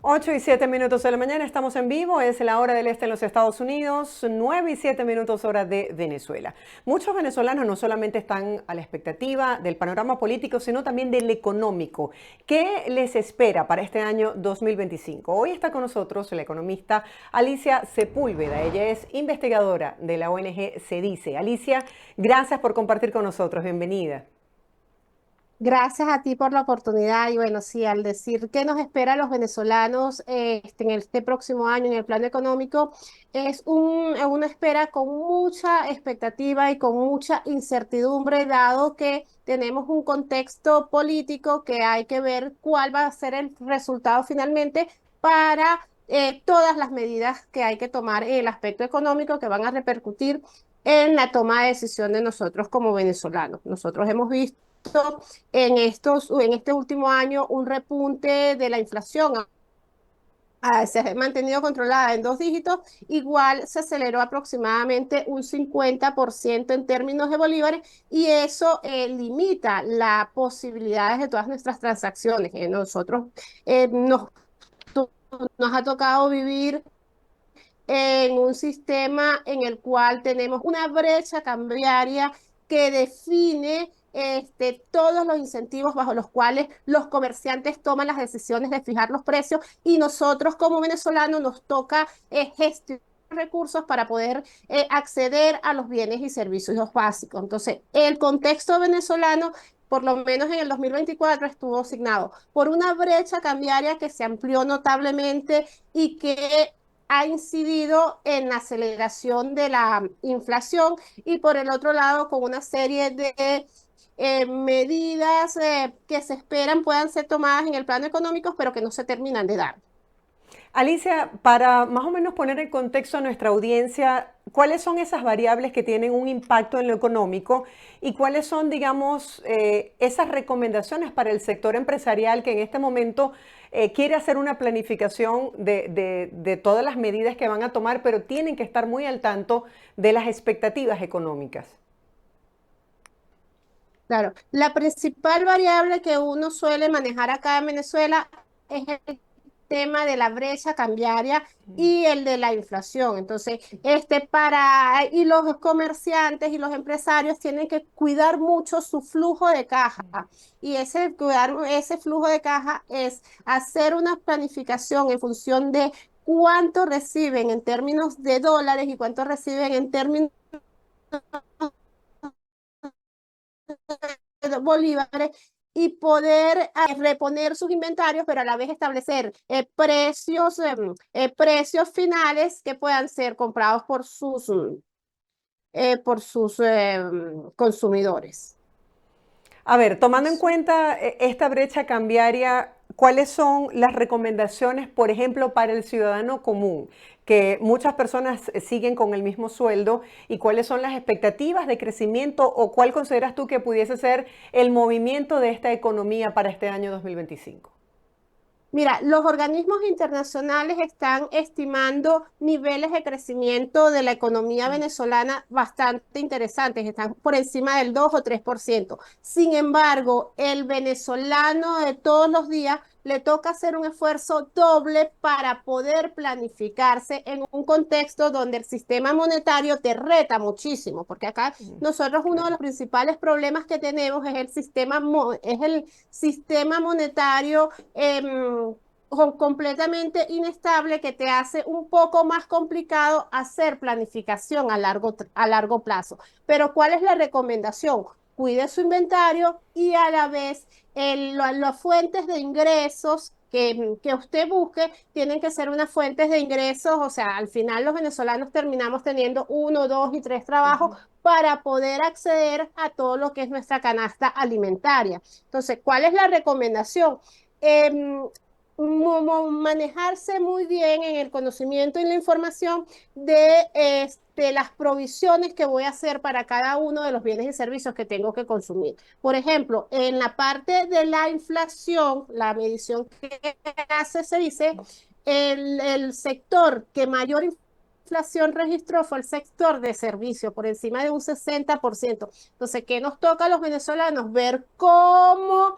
8:07 de la mañana, estamos en vivo, es la hora del este en los Estados Unidos, 9:07 hora de Venezuela. Muchos venezolanos no solamente están a la expectativa del panorama político, sino también del económico. ¿Qué les espera para este año 2025? Hoy está con nosotros la economista Alicia Sepúlveda. Ella es investigadora de la ONG CEDICE. Alicia, gracias por compartir con nosotros. Bienvenida. Gracias a ti por la oportunidad y bueno, sí, al decir qué nos espera a los venezolanos en este próximo año en el plano económico, una espera con mucha expectativa y con mucha incertidumbre, dado que tenemos un contexto político que hay que ver cuál va a ser el resultado finalmente para todas las medidas que hay que tomar en el aspecto económico que van a repercutir en la toma de decisión de nosotros como venezolanos. Nosotros hemos visto en este último año un repunte de la inflación. Se ha mantenido controlada en dos dígitos, igual se aceleró aproximadamente un 50% en términos de bolívares y eso limita las posibilidades de todas nuestras transacciones. Nosotros nos ha tocado vivir en un sistema en el cual tenemos una brecha cambiaria que define todos los incentivos bajo los cuales los comerciantes toman las decisiones de fijar los precios y nosotros como venezolanos nos toca gestionar recursos para poder acceder a los bienes y servicios básicos. Entonces, el contexto venezolano por lo menos en el 2024 estuvo asignado por una brecha cambiaria que se amplió notablemente y que ha incidido en la aceleración de la inflación y por el otro lado con una serie de medidas que se esperan puedan ser tomadas en el plano económico, pero que no se terminan de dar. Alicia, para más o menos poner en contexto a nuestra audiencia, ¿cuáles son esas variables que tienen un impacto en lo económico y cuáles son, digamos, esas recomendaciones para el sector empresarial que en este momento quiere hacer una planificación de todas las medidas que van a tomar, pero tienen que estar muy al tanto de las expectativas económicas? Claro, la principal variable que uno suele manejar acá en Venezuela es el tema de la brecha cambiaria y el de la inflación. Entonces, y los comerciantes y los empresarios tienen que cuidar mucho su flujo de caja. Y cuidar ese flujo de caja es hacer una planificación en función de cuánto reciben en términos de dólares y cuánto reciben en términos bolívares y poder reponer sus inventarios, pero a la vez establecer precios finales que puedan ser comprados por sus consumidores. A ver, tomando en cuenta esta brecha cambiaria, ¿cuáles son las recomendaciones, por ejemplo, para el ciudadano común? Que muchas personas siguen con el mismo sueldo y cuáles son las expectativas de crecimiento o cuál consideras tú que pudiese ser el movimiento de esta economía para este año 2025. Mira, los organismos internacionales están estimando niveles de crecimiento de la economía venezolana bastante interesantes, están por encima del 2 o 3%. Sin embargo, el venezolano de todos los días le toca hacer un esfuerzo doble para poder planificarse en un contexto donde el sistema monetario te reta muchísimo, porque acá nosotros uno de Claro. los principales problemas que tenemos es el sistema monetario completamente inestable que te hace un poco más complicado hacer planificación a largo plazo. Pero ¿cuál es la recomendación? Cuide su inventario y a la vez las fuentes de ingresos que usted busque tienen que ser unas fuentes de ingresos, o sea, al final los venezolanos terminamos teniendo uno, dos y tres trabajos para poder acceder a todo lo que es nuestra canasta alimentaria. Entonces, ¿cuál es la recomendación? Em, Manejarse muy bien en el conocimiento y la información de las provisiones que voy a hacer para cada uno de los bienes y servicios que tengo que consumir. Por ejemplo, en la parte de la inflación, la medición que hace se dice, el sector que mayor inflación registró fue el sector de servicio, por encima de un 60%. Entonces, ¿qué nos toca a los venezolanos? Ver cómo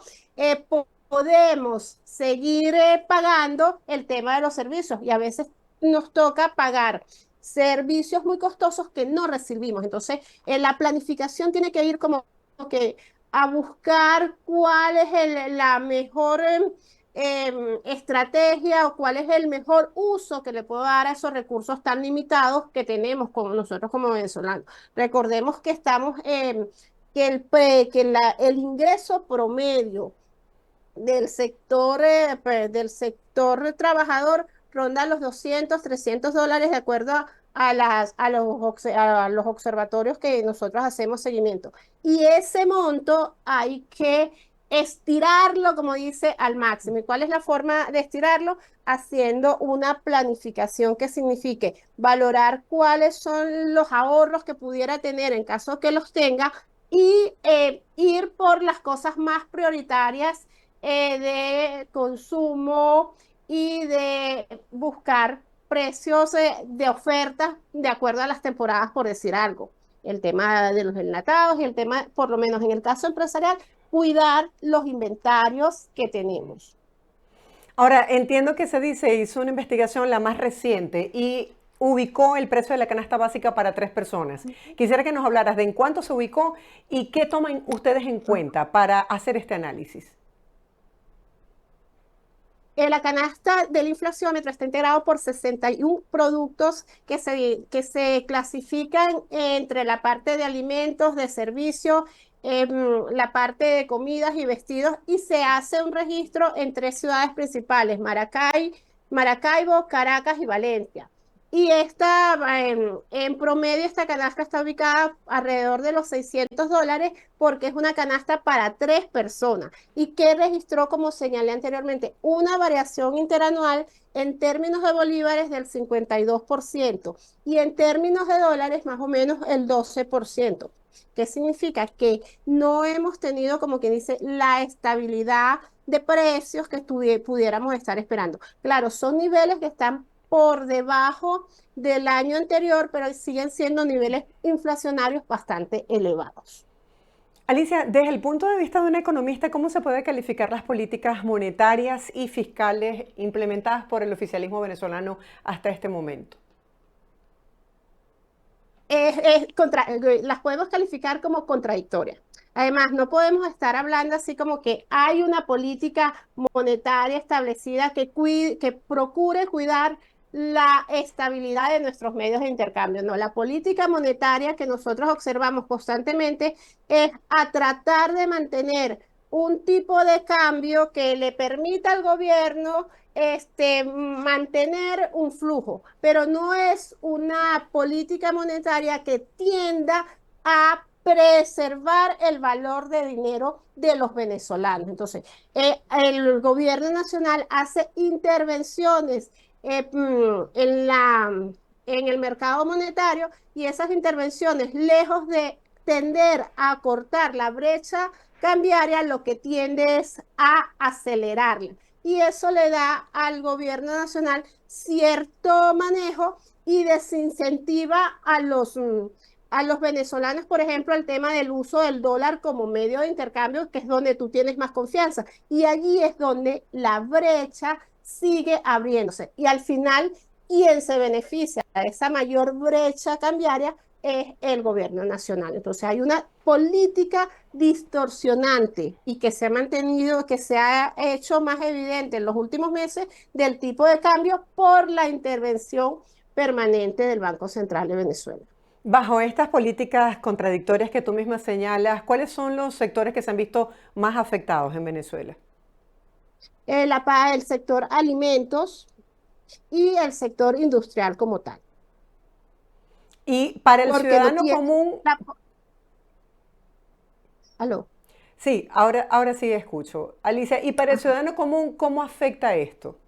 podemos seguir pagando el tema de los servicios y a veces nos toca pagar servicios muy costosos que no recibimos. Entonces, la planificación tiene que ir como que a buscar cuál es la mejor estrategia o cuál es el mejor uso que le puedo dar a esos recursos tan limitados que tenemos como nosotros como venezolanos. Recordemos que estamos, el ingreso promedio del sector trabajador ronda los 200, $300 de acuerdo a los observatorios que nosotros hacemos seguimiento. Y ese monto hay que estirarlo, como dice, al máximo. ¿Y cuál es la forma de estirarlo? Haciendo una planificación que signifique valorar cuáles son los ahorros que pudiera tener en caso que los tenga y ir por las cosas más prioritarias de consumo y de buscar precios de ofertas de acuerdo a las temporadas, por decir algo. El tema de los enlatados y el tema, por lo menos en el caso empresarial, cuidar los inventarios que tenemos. Ahora, entiendo que se dice, hizo una investigación la más reciente y ubicó el precio de la canasta básica para 3 personas. Quisiera que nos hablaras de en cuánto se ubicó y qué toman ustedes en cuenta para hacer este análisis. La canasta del inflaciómetro está integrado por 61 productos que se clasifican entre la parte de alimentos, de servicios, la parte de comidas y vestidos, y se hace un registro en 3 ciudades principales: Maracaibo, Caracas y Valencia. Y en promedio, esta canasta está ubicada alrededor de los $600 porque es una canasta para 3 personas y que registró, como señalé anteriormente, una variación interanual en términos de bolívares del 52% y en términos de dólares más o menos el 12%. ¿Qué significa? Que no hemos tenido, como quien dice, la estabilidad de precios que pudiéramos estar esperando. Claro, son niveles que están por debajo del año anterior, pero siguen siendo niveles inflacionarios bastante elevados. Alicia, desde el punto de vista de un economista, ¿cómo se puede calificar las políticas monetarias y fiscales implementadas por el oficialismo venezolano hasta este momento? Las podemos calificar como contradictorias. Además, no podemos estar hablando así como que hay una política monetaria establecida que procure cuidar la estabilidad de nuestros medios de intercambio. No, la política monetaria que nosotros observamos constantemente es a tratar de mantener un tipo de cambio que le permita al gobierno mantener un flujo, pero no es una política monetaria que tienda a preservar el valor de dinero de los venezolanos. Entonces, el gobierno nacional hace intervenciones en el mercado monetario y esas intervenciones, lejos de tender a acortar la brecha cambiaria, lo que tiende es a acelerarla. Y eso le da al gobierno nacional cierto manejo y desincentiva a los venezolanos, por ejemplo, el tema del uso del dólar como medio de intercambio, que es donde tú tienes más confianza. Y allí es donde la brecha sigue abriéndose. Y al final, quien se beneficia de esa mayor brecha cambiaria es el gobierno nacional. Entonces hay una política distorsionante y que se ha mantenido, que se ha hecho más evidente en los últimos meses del tipo de cambio por la intervención permanente del Banco Central de Venezuela. Bajo estas políticas contradictorias que tú misma señalas, ¿cuáles son los sectores que se han visto más afectados en Venezuela? El sector alimentos y el sector industrial como tal. Y para el Porque no ciudadano tiene común, la... ¿Aló? sí, ahora sí escucho. Alicia, y para el Ajá. ciudadano común, ¿cómo afecta esto?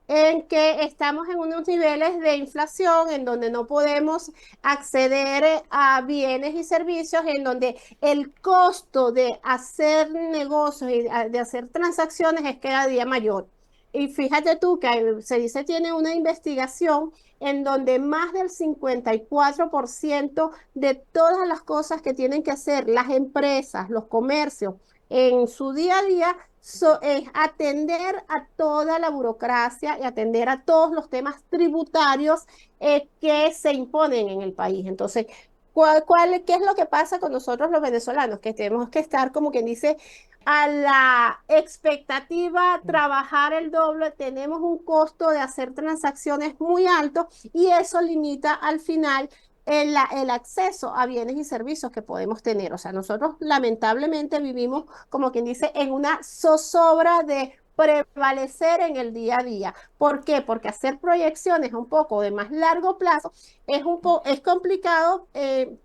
En que estamos en unos niveles de inflación en donde no podemos acceder a bienes y servicios, en donde el costo de hacer negocios y de hacer transacciones es cada día mayor. Y fíjate tú que se dice tiene una investigación en donde más del 54% de todas las cosas que tienen que hacer las empresas, los comercios, en su día a día es atender a toda la burocracia y atender a todos los temas tributarios que se imponen en el país. Entonces, qué es lo que pasa con nosotros los venezolanos? Que tenemos que estar, como quien dice, a la expectativa, trabajar el doble, tenemos un costo de hacer transacciones muy alto y eso limita al final el acceso a bienes y servicios que podemos tener. O sea, nosotros lamentablemente vivimos, como quien dice, en una zozobra de prevalecer en el día a día. ¿Por qué? Porque hacer proyecciones un poco de más largo plazo es complicado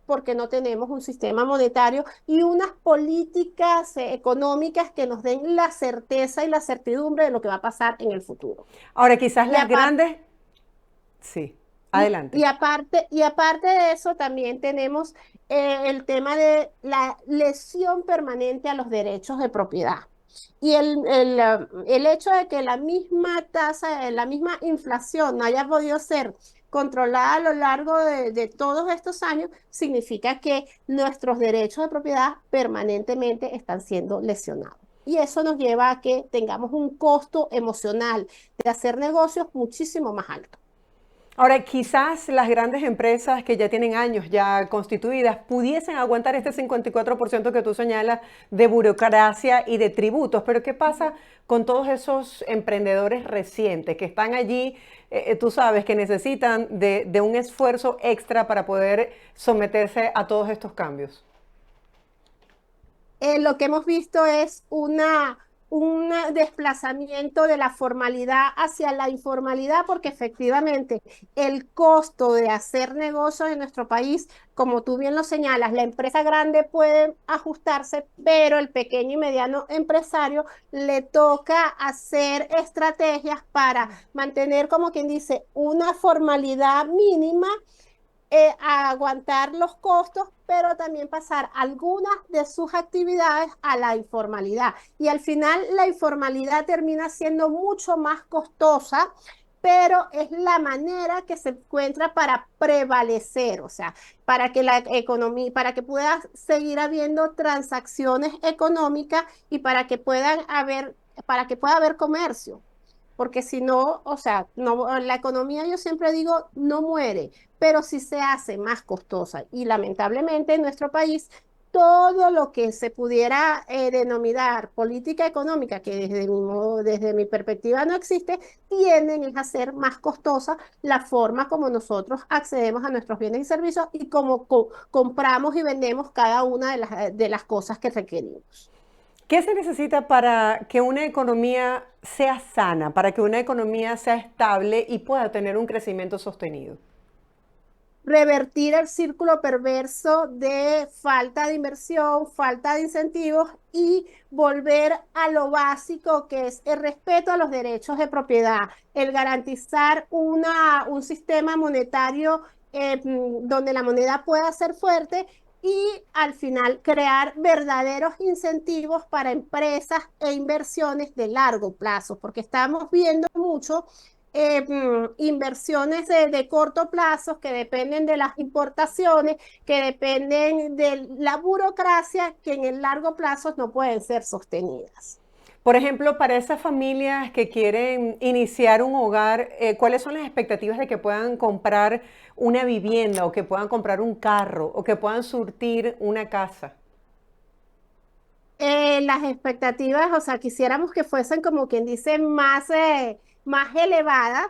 porque no tenemos un sistema monetario y unas políticas económicas que nos den la certeza y la certidumbre de lo que va a pasar en el futuro. Ahora, quizás Y las aparte, grandes, sí, adelante. y aparte de eso, también tenemos el tema de la lesión permanente a los derechos de propiedad. Y el hecho de que la misma tasa, la misma inflación no haya podido ser controlada a lo largo de todos estos años, significa que nuestros derechos de propiedad permanentemente están siendo lesionados. Y eso nos lleva a que tengamos un costo emocional de hacer negocios muchísimo más alto. Ahora, quizás las grandes empresas que ya tienen años ya constituidas pudiesen aguantar este 54% que tú señalas de burocracia y de tributos, pero ¿qué pasa con todos esos emprendedores recientes que están allí, tú sabes, que necesitan de un esfuerzo extra para poder someterse a todos estos cambios? Lo que hemos visto es un desplazamiento de la formalidad hacia la informalidad, porque efectivamente el costo de hacer negocios en nuestro país, como tú bien lo señalas, la empresa grande puede ajustarse, pero el pequeño y mediano empresario le toca hacer estrategias para mantener, como quien dice, una formalidad mínima, a aguantar los costos, pero también pasar algunas de sus actividades a la informalidad. Y al final la informalidad termina siendo mucho más costosa, pero es la manera que se encuentra para prevalecer, o sea, para que la economía, para que pueda seguir habiendo transacciones económicas y para que pueda haber comercio. Porque si no, o sea, no, la economía yo siempre digo no muere, pero sí se hace más costosa. Y lamentablemente en nuestro país, todo lo que se pudiera denominar política económica, que desde mi perspectiva no existe, tienden a hacer más costosa la forma como nosotros accedemos a nuestros bienes y servicios y cómo compramos y vendemos cada una de las cosas que requerimos. ¿Qué se necesita para que una economía sea sana, para que una economía sea estable y pueda tener un crecimiento sostenido? Revertir el círculo perverso de falta de inversión, falta de incentivos y volver a lo básico que es el respeto a los derechos de propiedad, el garantizar un sistema monetario donde la moneda pueda ser fuerte y al final crear verdaderos incentivos para empresas e inversiones de largo plazo, porque estamos viendo mucho inversiones de corto plazo que dependen de las importaciones, que dependen de la burocracia, que en el largo plazo no pueden ser sostenidas. Por ejemplo, para esas familias que quieren iniciar un hogar, ¿cuáles son las expectativas de que puedan comprar una vivienda o que puedan comprar un carro o que puedan surtir una casa? Las expectativas, o sea, quisiéramos que fuesen como quien dice más elevadas,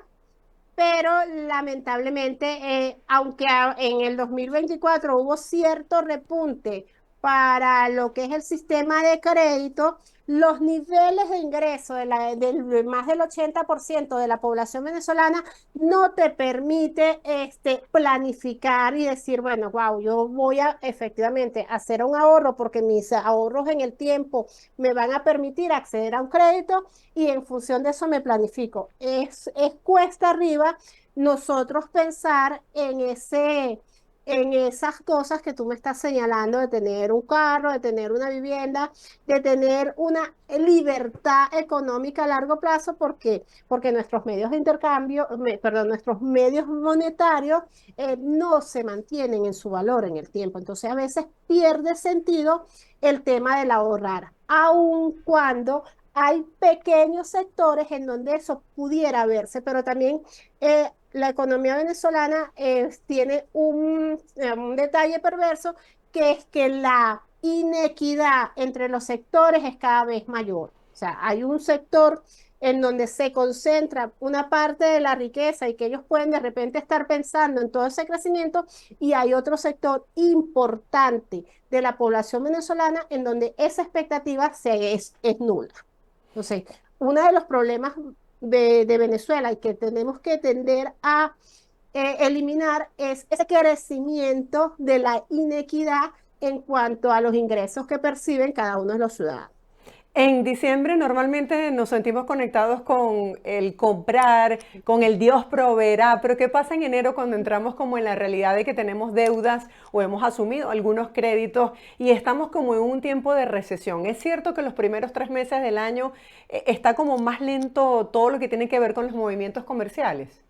pero lamentablemente, aunque en el 2024 hubo cierto repunte para lo que es el sistema de crédito, los niveles de ingreso del más del 80% de la población venezolana no te permite planificar y decir, bueno, wow, yo voy a efectivamente hacer un ahorro porque mis ahorros en el tiempo me van a permitir acceder a un crédito y en función de eso me planifico. Es cuesta arriba nosotros pensar en esas cosas que tú me estás señalando, de tener un carro, de tener una vivienda, de tener una libertad económica a largo plazo, porque nuestros medios de intercambio, perdón, nuestros medios monetarios no se mantienen en su valor en el tiempo. Entonces a veces pierde sentido el tema del ahorrar, aun cuando hay pequeños sectores en donde eso pudiera verse, pero también la economía venezolana tiene un detalle perverso, que es que la inequidad entre los sectores es cada vez mayor. O sea, hay un sector en donde se concentra una parte de la riqueza y que ellos pueden de repente estar pensando en todo ese crecimiento, y hay otro sector importante de la población venezolana en donde esa expectativa es nula. Entonces, uno de los problemas de Venezuela y que tenemos que tender a eliminar es ese crecimiento de la inequidad en cuanto a los ingresos que perciben cada uno de los ciudadanos. En diciembre normalmente nos sentimos conectados con el comprar, con el Dios proveerá, pero ¿qué pasa en enero cuando entramos como en la realidad de que tenemos deudas o hemos asumido algunos créditos y estamos como en un tiempo de recesión? Es cierto que los primeros 3 meses del año está como más lento todo lo que tiene que ver con los movimientos comerciales.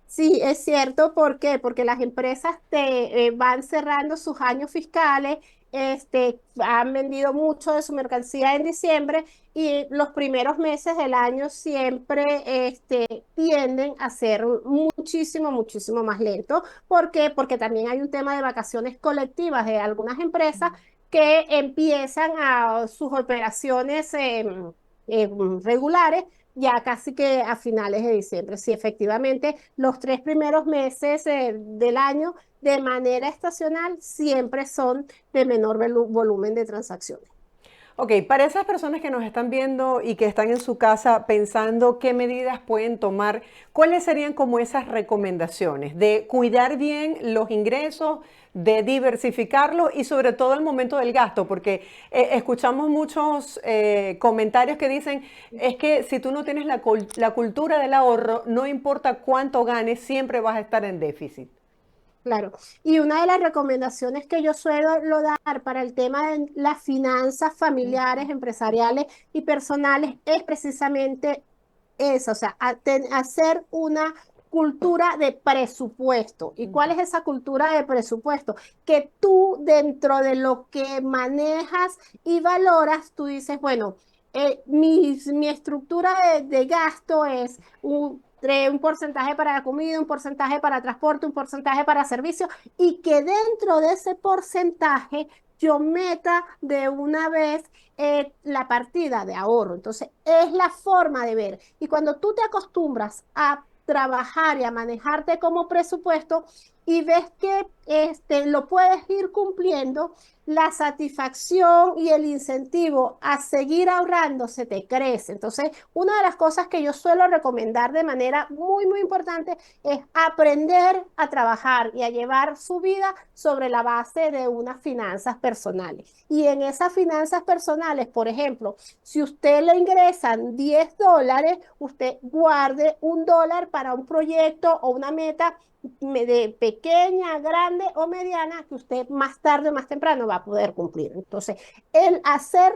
Sí, es cierto. ¿Por qué? Porque las empresas van cerrando sus años fiscales, han vendido mucho de su mercancía en diciembre, y los primeros meses del año siempre tienden a ser muchísimo, muchísimo más lentos. ¿Por qué? Porque también hay un tema de vacaciones colectivas de algunas empresas que empiezan a sus operaciones regulares ya casi que a finales de diciembre. Sí, efectivamente, los 3 primeros meses del año de manera estacional siempre son de menor volumen de transacciones. Ok, para esas personas que nos están viendo y que están en su casa pensando qué medidas pueden tomar, ¿cuáles serían como esas recomendaciones de cuidar bien los ingresos, de diversificarlos y sobre todo el momento del gasto? Porque escuchamos muchos comentarios que dicen, es que si tú no tienes la cultura del ahorro, no importa cuánto ganes, siempre vas a estar en déficit. Claro. Y una de las recomendaciones que yo suelo dar para el tema de las finanzas familiares, empresariales y personales es precisamente eso, o sea, hacer una cultura de presupuesto. ¿Y cuál es esa cultura de presupuesto? Que tú dentro de lo que manejas y valoras, tú dices, bueno, mi estructura de gasto es un porcentaje para la comida, un porcentaje para transporte, un porcentaje para servicios, y que dentro de ese porcentaje yo meta de una vez la partida de ahorro. Entonces, es la forma de ver. Y cuando tú te acostumbras a trabajar y a manejarte como presupuesto y ves que lo puedes ir cumpliendo, la satisfacción y el incentivo a seguir ahorrando se te crece. Entonces, una de las cosas que yo suelo recomendar de manera muy, muy importante es aprender a trabajar y a llevar su vida sobre la base de unas finanzas personales. Y en esas finanzas personales, por ejemplo, si usted le ingresan $10, usted guarde $1 para un proyecto o una meta de pequeña, grande o mediana, que usted más tarde o más temprano va a poder cumplir. Entonces, el hacer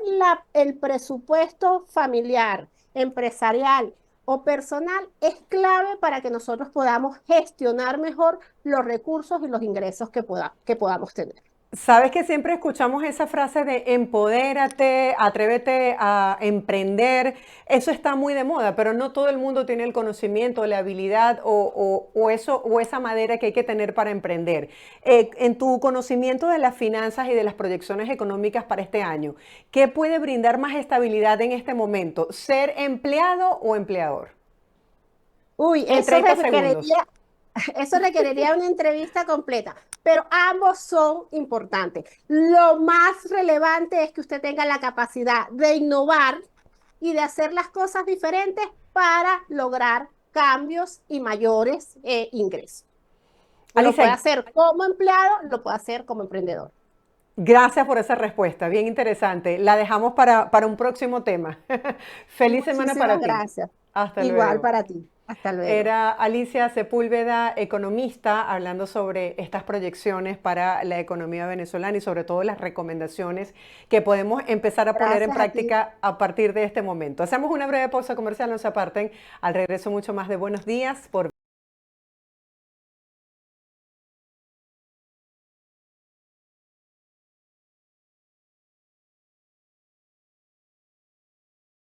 el presupuesto familiar, empresarial o personal es clave para que nosotros podamos gestionar mejor los recursos y los ingresos que podamos tener. Sabes que siempre escuchamos esa frase de empodérate, atrévete a emprender. Eso está muy de moda, pero no todo el mundo tiene el conocimiento, la habilidad o eso, o esa madera que hay que tener para emprender. En tu conocimiento de las finanzas y de las proyecciones económicas para este año, ¿qué puede brindar más estabilidad en este momento? ¿Ser empleado o empleador? Uy, En 30 segundos. eso requeriría una entrevista completa, pero ambos son importantes. Lo más relevante es que usted tenga la capacidad de innovar y de hacer las cosas diferentes para lograr cambios y mayores ingresos. Lo puede Alicia, hacer como empleado, lo puede hacer como emprendedor. gracias por esa respuesta, bien interesante. La dejamos para un próximo tema. Feliz semana para Muchísimas ti. gracias. Hasta Igual luego. para ti. Hasta luego. Era Alicia Sepúlveda, economista, hablando sobre estas proyecciones para la economía venezolana y sobre todo las recomendaciones que podemos empezar a poner en Gracias a ti. práctica a partir de este momento. Hacemos una breve pausa comercial, no se aparten. Al regreso mucho más de Buenos Días por